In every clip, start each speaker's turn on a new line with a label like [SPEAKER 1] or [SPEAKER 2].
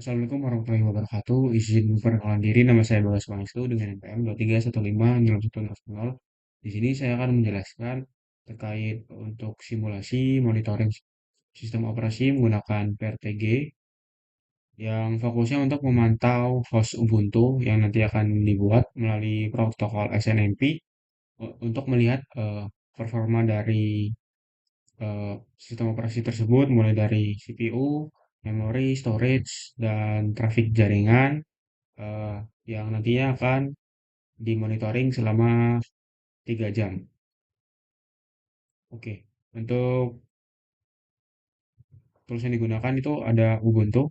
[SPEAKER 1] Assalamualaikum warahmatullahi wabarakatuh. Izin perkenalan diri, nama saya Bagas Pangestu dengan NPM 2315 Di sini saya akan menjelaskan terkait untuk simulasi monitoring sistem operasi menggunakan PRTG yang fokusnya untuk memantau host Ubuntu yang nanti akan dibuat melalui protokol SNMP untuk melihat performa dari sistem operasi tersebut mulai dari CPU, memori, storage, dan trafik jaringan eh, yang nantinya akan dimonitoring selama 3 jam. Oke, untuk tools yang digunakan itu ada Ubuntu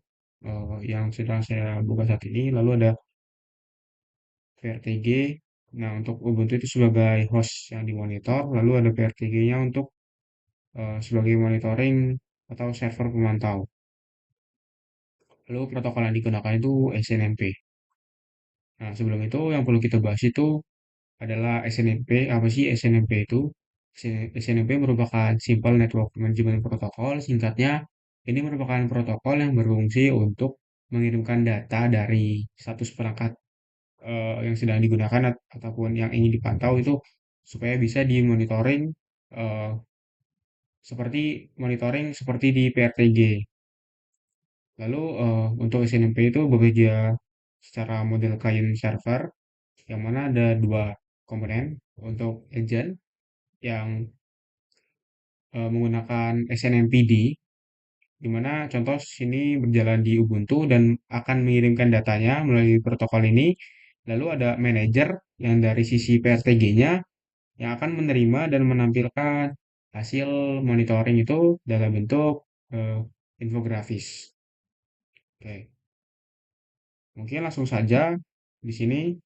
[SPEAKER 1] yang sedang saya buka saat ini, lalu ada VRTG. Nah, untuk Ubuntu itu sebagai host yang dimonitor, lalu ada VRTG-nya untuk sebagai monitoring atau server pemantau. Lalu protokol yang digunakan itu SNMP. Nah, sebelum itu yang perlu kita bahas itu adalah SNMP. Apa sih SNMP itu? SNMP merupakan Simple Network Management Protocol. Singkatnya, ini merupakan protokol yang berfungsi untuk mengirimkan data dari status perangkat yang sedang digunakan ataupun yang ingin dipantau itu supaya bisa dimonitoring eh, seperti monitoring seperti di PRTG. Lalu untuk SNMP itu bekerja secara model client server yang mana ada dua komponen untuk agent yang menggunakan SNMPD, di mana contoh sini berjalan di Ubuntu dan akan mengirimkan datanya melalui protokol ini. Lalu ada manager yang dari sisi PRTG-nya yang akan menerima dan menampilkan hasil monitoring itu dalam bentuk infografis. Oke, mungkin langsung saja di sini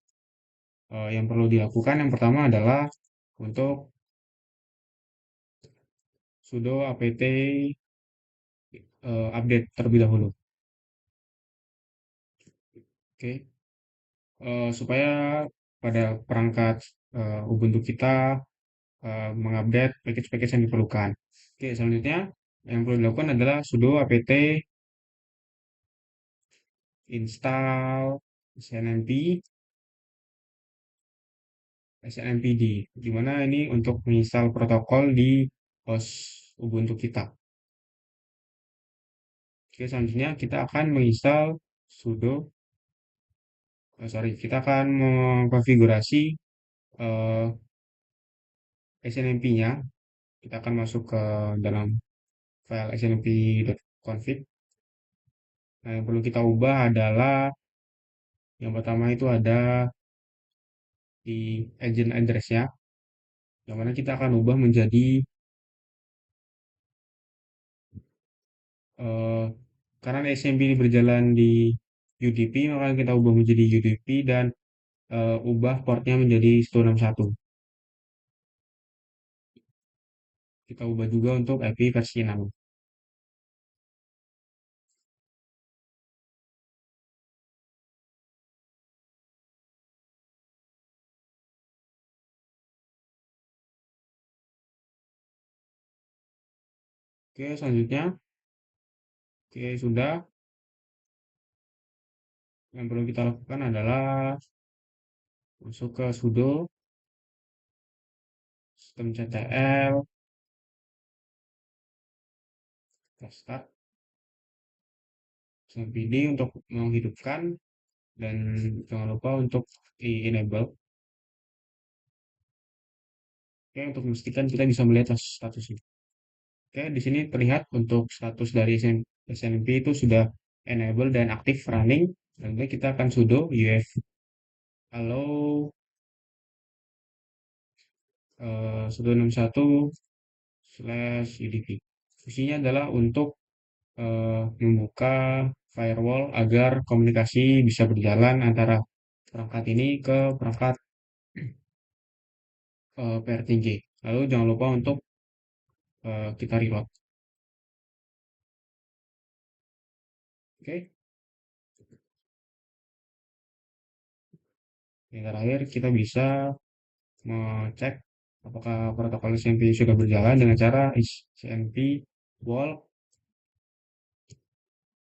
[SPEAKER 1] yang perlu dilakukan yang pertama adalah untuk sudo apt update terlebih dahulu. Oke, supaya pada perangkat Ubuntu kita mengupdate package-package yang diperlukan. Oke, selanjutnya yang perlu dilakukan adalah sudo apt install snmp snmpd, di mana ini untuk menginstal protokol di host Ubuntu kita. Oke, selanjutnya kita akan menginstal sudo, sorry, kita akan mengkonfigurasi snmp-nya. Kita akan masuk ke dalam file snmp.config. Nah, yang perlu kita ubah adalah yang pertama itu ada di agent address-nya, yang mana kita akan ubah menjadi eh, karena SMP ini berjalan di UDP, maka kita ubah menjadi UDP dan ubah portnya menjadi 161. Kita ubah juga untuk IP versi 6. Oke, selanjutnya, oke sudah. Yang perlu kita lakukan adalah masuk ke sudo systemctl, kita start cmd untuk menghidupkan dan jangan lupa untuk di enable. Oke, untuk memastikan kita bisa melihat statusnya. Oke, di sini terlihat untuk status dari SNMP itu sudah enable dan aktif running. Lalu kita akan sudo uf allow 161/udp. Fungsinya adalah untuk membuka firewall agar komunikasi bisa berjalan antara perangkat ini ke perangkat PRTG. Lalu jangan lupa untuk kita reload. Oke, yang terakhir kita bisa mengecek apakah protokol SMP sudah berjalan dengan cara SMP wall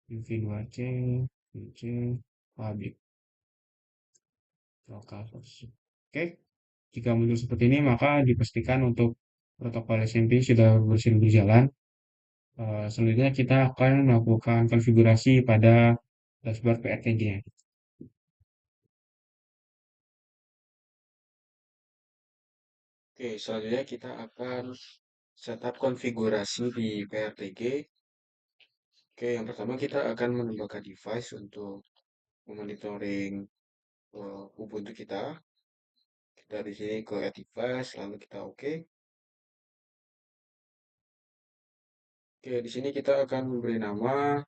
[SPEAKER 1] v2c PC Habib lokal host. Oke, jika muncul seperti ini maka dipastikan untuk protokol SMP sudah berjalan. Selanjutnya kita akan melakukan konfigurasi pada dashboard PRTG-nya. Oke, selanjutnya kita akan setup konfigurasi di PRTG. Oke, yang pertama kita akan menambahkan device untuk memonitoring Ubuntu kita. Kita di sini ke add device, lalu kita oke. Oke, di sini kita akan memberi nama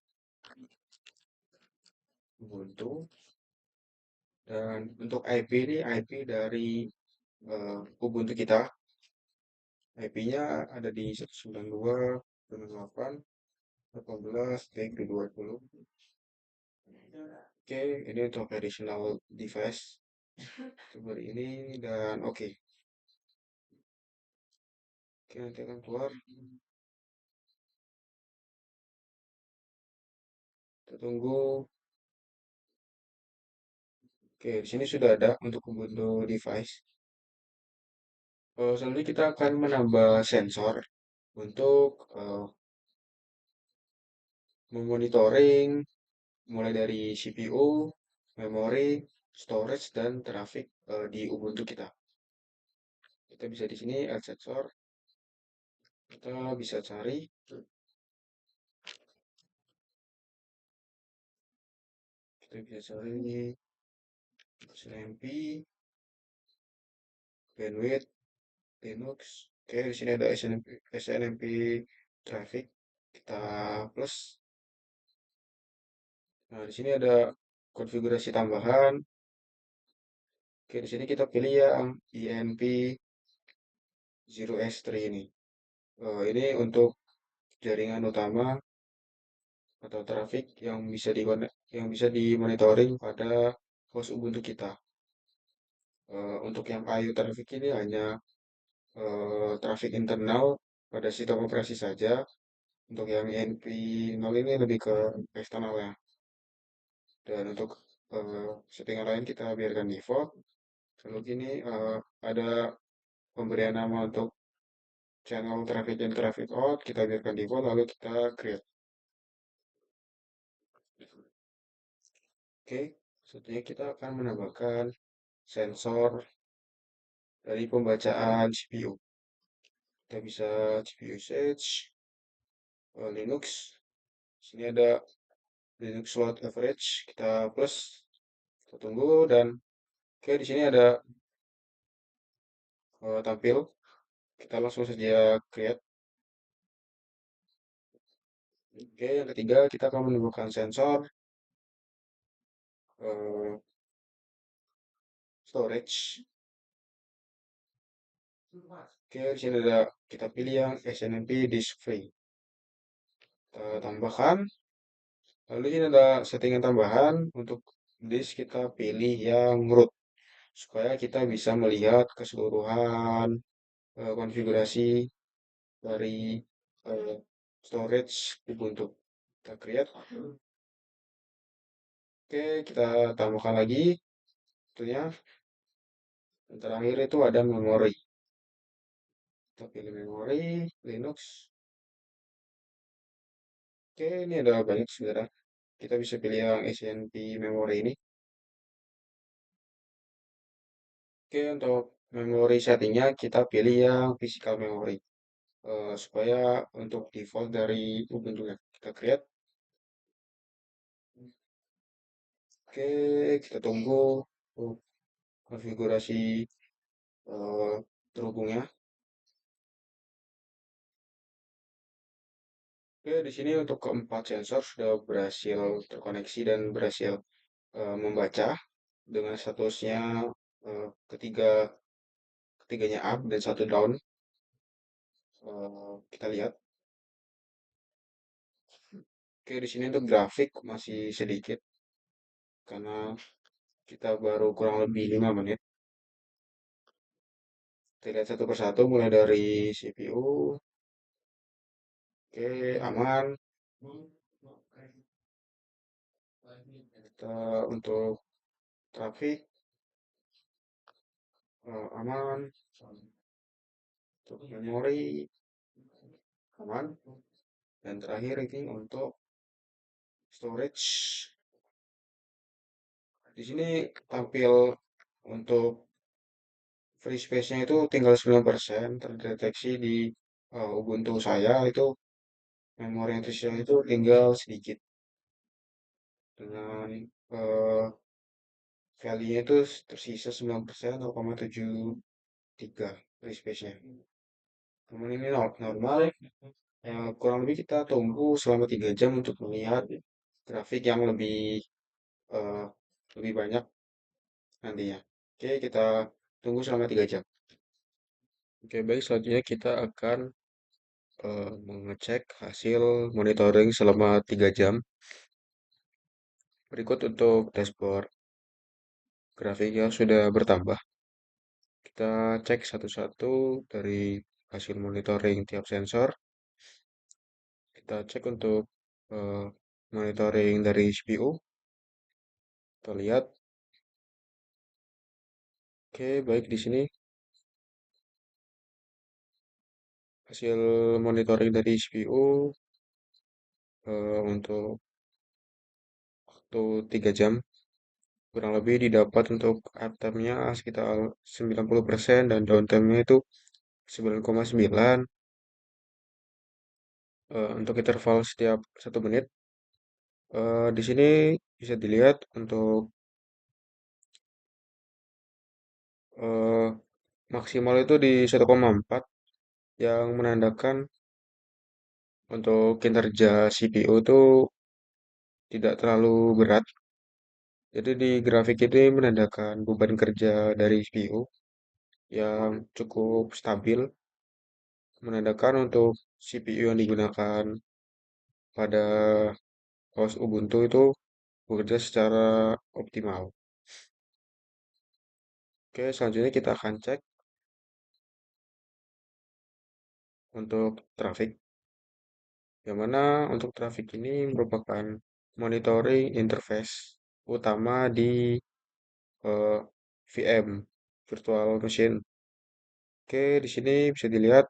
[SPEAKER 1] Ubuntu dan untuk IP ini IP dari Ubuntu kita. IP-nya ada di 192.168.18.20. Oke, ini untuk additional device seperti ini dan oke. Oke, nanti akan keluar. Kita tunggu. Oke, di sini sudah ada untuk Ubuntu device. Selanjutnya kita akan menambah sensor untuk memonitoring mulai dari CPU, memori, storage, dan traffic di Ubuntu kita. Kita bisa di sini add sensor. Kita bisa cari. Kita bisa cari SNMP, bandwidth, Linux. Oke, di sini ada SNMP traffic. Kita plus. Nah, di sini ada konfigurasi tambahan. Oke, di sini kita pilih yang INP 0S3 ini. Ini untuk jaringan utama atau traffic yang bisa dimonitoring pada host Ubuntu kita. Untuk yang IO traffic ini hanya traffic internal pada sistem operasi saja. Untuk yang INP 0 ini lebih ke eksternal ya. Dan untuk settingan lain kita biarkan default. Lalu ini ada pemberian nama untuk channel traffic dan traffic out, kita biarkan default, lalu kita create. Oke, selanjutnya kita akan menambahkan sensor dari pembacaan CPU. Kita bisa CPU usage, Linux. Sini ada Linux load average, kita plus, kita tunggu dan oke di sini ada tampil. Kita langsung saja create. Oke, yang ketiga kita akan menambahkan sensor storage. Oke, di sini ada kita pilih yang SNMP disk free. Kita tambahkan. Lalu ini ada settingan tambahan untuk disk kita pilih yang root supaya kita bisa melihat keseluruhan konfigurasi dari eh, storage Ubuntu. Kita create. Oke, kita tambahkan lagi. Tentunya yang terakhir itu ada memori. Kita pilih memori Linux. Oke, ini ada banyak sebenarnya. Kita bisa pilih yang SNP memori ini. Oke, untuk memori settingnya kita pilih yang physical memory. Supaya untuk default dari Ubuntu ya. Kita create. Oke, kita tunggu konfigurasi eh, terhubungnya. Oke, di sini untuk keempat sensor sudah berhasil terkoneksi dan berhasil membaca dengan statusnya ketiganya up dan satu down. Kita lihat. Oke, di sini untuk grafik masih sedikit karena kita baru kurang lebih 5 menit. Kita lihat satu persatu mulai dari CPU. Oke, aman. Untuk traffic aman, untuk memori aman, dan terakhir ini untuk storage. Di sini tampil untuk free space-nya itu tinggal 9% terdeteksi di Ubuntu saya itu memori yang tersisa itu tinggal sedikit dengan eh, value-nya itu tersisa 9% 0,73 free space-nya. Namun ini normal, kurang lebih kita tunggu selama 3 jam untuk melihat grafik yang eh, lebih banyak nantinya. Oke, kita tunggu selama 3 jam. Oke, baik, selanjutnya kita akan mengecek hasil monitoring selama 3 jam. Berikut untuk dashboard grafik yang sudah bertambah. Kita cek satu-satu dari hasil monitoring tiap sensor. Kita cek untuk eh, monitoring dari CPU. Kita lihat, oke, baik di sini hasil monitoring dari CPU untuk waktu 3 jam kurang lebih didapat untuk uptime-nya sekitar 90% dan downtime-nya itu 9,9 untuk interval setiap 1 menit. Di sini bisa dilihat untuk eh, maksimal itu di 1,4 yang menandakan untuk kinerja CPU itu tidak terlalu berat. Jadi di grafik ini menandakan beban kerja dari CPU yang cukup stabil, menandakan untuk CPU yang digunakan pada host Ubuntu itu bekerja secara optimal. Oke, selanjutnya kita akan cek untuk traffic, yang mana untuk traffic ini merupakan monitoring interface utama di VM, Virtual Machine. Oke, di sini bisa dilihat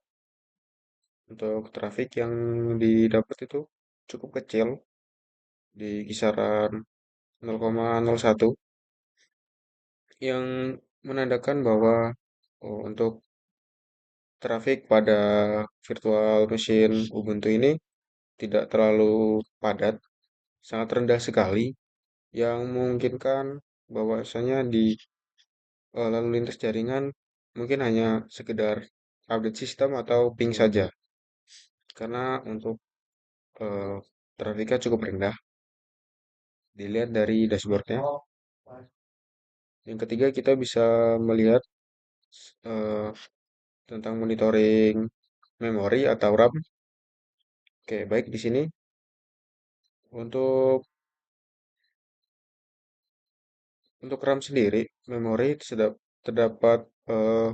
[SPEAKER 1] untuk traffic yang didapat itu cukup kecil di kisaran 0,01 yang menandakan bahwa untuk traffic pada virtual machine Ubuntu ini tidak terlalu padat, sangat rendah sekali yang memungkinkan bahwasanya di lalu lintas jaringan mungkin hanya sekedar update sistem atau ping saja karena untuk eh, trafiknya cukup rendah dilihat dari dashboardnya. Yang ketiga kita bisa melihat eh, tentang monitoring memori atau RAM. Oke, baik di sini untuk RAM sendiri memori terdapat eh,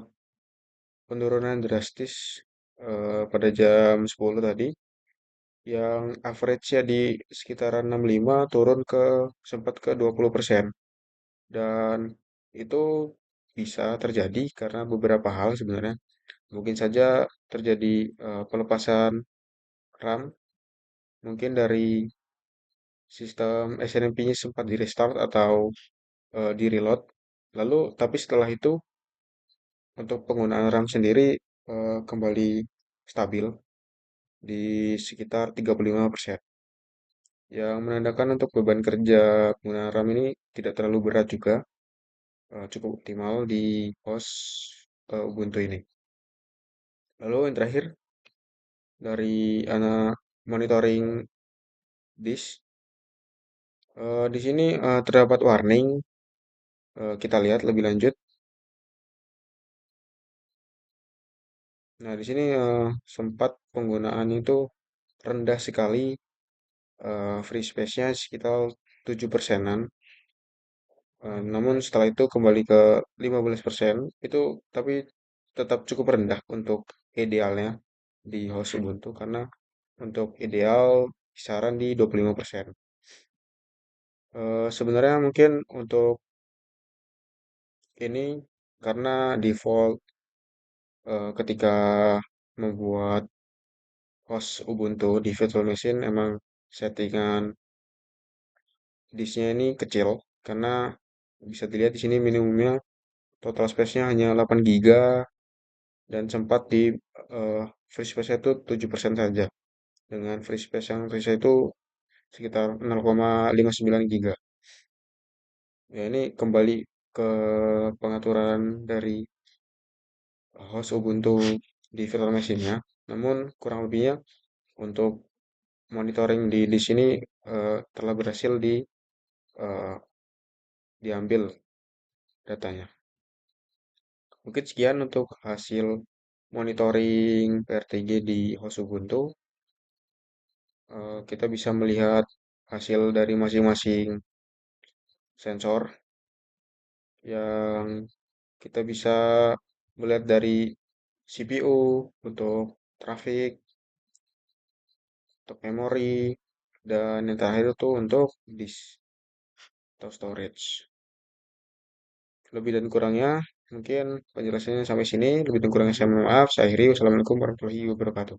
[SPEAKER 1] penurunan drastis pada jam 10 tadi yang average-nya di sekitaran 65 turun ke sempat ke 20%. Dan itu bisa terjadi karena beberapa hal sebenarnya. Mungkin saja terjadi pelepasan RAM, mungkin dari sistem SNMP-nya sempat di restart atau di reload. Lalu, tapi setelah itu untuk penggunaan RAM sendiri kembali stabil di sekitar 35%. Yang menandakan untuk beban kerja penggunaan RAM ini tidak terlalu berat juga, cukup optimal di host Ubuntu ini. Lalu yang terakhir dari anak monitoring disk, di sini terdapat warning. Kita lihat lebih lanjut. Nah, di sini sempat penggunaan itu rendah sekali, free space-nya sekitar 7%-an. Namun setelah itu kembali ke 15%, itu tapi tetap cukup rendah untuk idealnya di host Ubuntu karena untuk ideal kisaran di 25%.
[SPEAKER 2] Sebenarnya mungkin untuk ini karena default ketika membuat host Ubuntu di virtual machine emang settingan disknya ini kecil karena bisa dilihat di sini minimumnya total space-nya hanya 8 giga dan sempat di eh, free space-nya itu 7% saja. Dengan free space yang terisa itu sekitar 0,59 giga. Ya ini kembali ke pengaturan dari host Ubuntu di virtual machine-nya. Namun kurang lebihnya untuk monitoring di sini telah berhasil eh, diambil datanya. Mungkin sekian untuk hasil monitoring PRTG di host Ubuntu. Kita bisa melihat hasil dari masing-masing sensor yang kita bisa melihat dari CPU untuk traffic, untuk memori, dan yang terakhir itu untuk disk atau storage. Lebih dan kurangnya mungkin penjelasannya sampai sini. Lebih dan kurangnya saya mohon maaf. Saya akhiri. Wassalamualaikum warahmatullahi wabarakatuh.